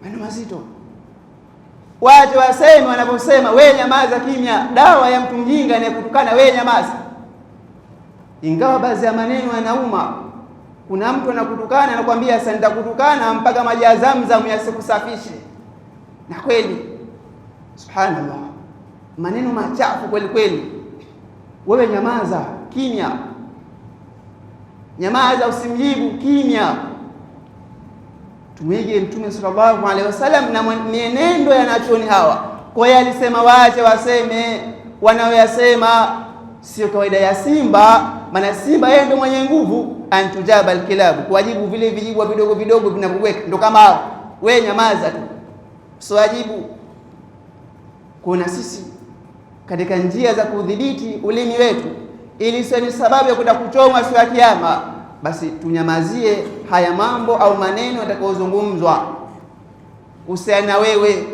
maneno mazito. Waje waseme wanaposema, wewe nyamaza kimya. Dawa ya mtu mjinga anayekutukana, wewe nyamaza. Ingawa baadhi ya maneno yanauma. Kuna mtu anakutukana anakuambia sasa nitakutukana mpaka maji ya Zamzam yasikusafishe. Na kweli subhanallah, maneno machafu kweli kweli. Wewe nyamaza kimya, nyamaza, usimjibu, kimya. Tumwige Mtume sallallahu alaihi wasallam na mienendo ya nachoni hawa. Kwa hiyo alisema waache waseme wanaoyasema, sio kawaida ya simba. Maana simba yeye ndio mwenye nguvu, antujaba alkilabu, kuwajibu vile vijibu vidogo vidogo vinavyoweka, ndio kama hao. Wewe nyamaza tu, usiwajibu. Kuna sisi katika njia za kudhibiti ulimi wetu ili sio ni sababu ya kwenda kuchomwa siku ya Kiyama, basi tunyamazie haya mambo au maneno yatakayozungumzwa. Usiana wewe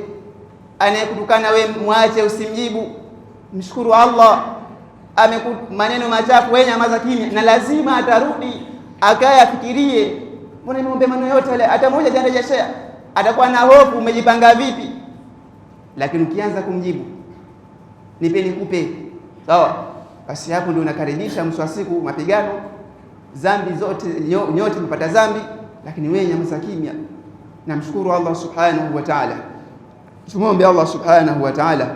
anayekutukana wewe, mwache, usimjibu. Mshukuru Allah, maneno machafu, wewe nyamaza kimya. Na lazima atarudi akaye afikirie, mbona niombe maneno yote yale, hata mmoja atarejeshea, atakuwa na hofu, umejipanga vipi? Lakini ukianza kumjibu nipe nikupe, sawa, basi hapo ndio unakaribisha mwisho wa siku mapigano, dhambi zote, nyote mpata dhambi. Lakini wewe nyamaza kimya. Namshukuru Allah subhanahu wa ta'ala. Tumombe Allah subhanahu wa ta'ala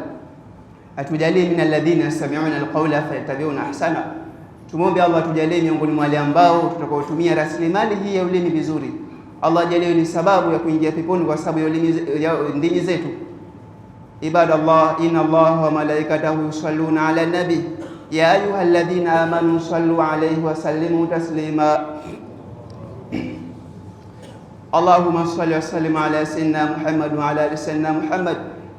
atujalie min alladhina yastami'una alqawla fayattabi'una ahsana. Tumombe Allah atujalie miongoni mwa wale ambao tutakaotumia rasilimali hii ya ulimi vizuri. Allah ajalie ni sababu ya kuingia peponi kwa sababu ya ndimi zetu. Ibadallah, inna Allaha wa malaikatahu yusalluna ala nabi ya ayyuhalladhina amanu sallu alayhi wa sallimu taslima. Allahumma salli wa sallim ala sayyidina Muhammad wa ala ali sayyidina Muhammad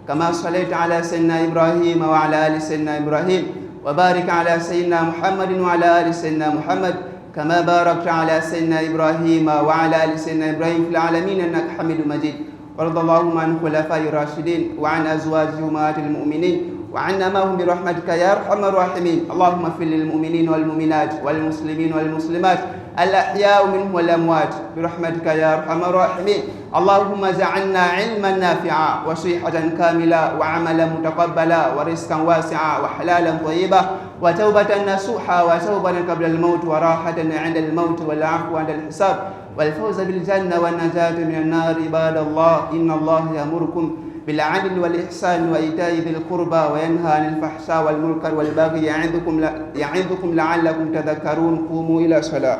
kama sallaita ala sayyidina Ibrahim wa ala ali sayyidina Ibrahim wa barik ala sayyidina Muhammad wa ala ali sayyidina Muhammad kama barakta ala sayyidina Ibrahim wa ala ali sayyidina Ibrahim fil alamin innaka Hamidum Majid. وارض اللهم عن خلفاء الراشدين وعن ازواج امهات المؤمنين وعنا معهم برحمتك يا ارحم الراحمين. اللهم اغفر للمؤمنين والمؤمنات والمسلمين والمسلمات الاحياء منهم والاموات برحمتك يا ارحم الراحمين. اللهم اجعلنا علما نافعا وصحة كاملة وعملا متقبلا ورزقا واسعا وحلالا طيبا وتوبة نصوحا وتوبة قبل الموت وراحة عند الموت والعفو عند الحساب والفوز بالجنة والنجاة من النار. عباد الله، إن الله يأمركم بالعدل والإحسان وإيتاء ذي القربى وينهى عن الفحشاء والمنكر والبغي يعظكم لعلكم تذكرون. قوموا إلى صلاة.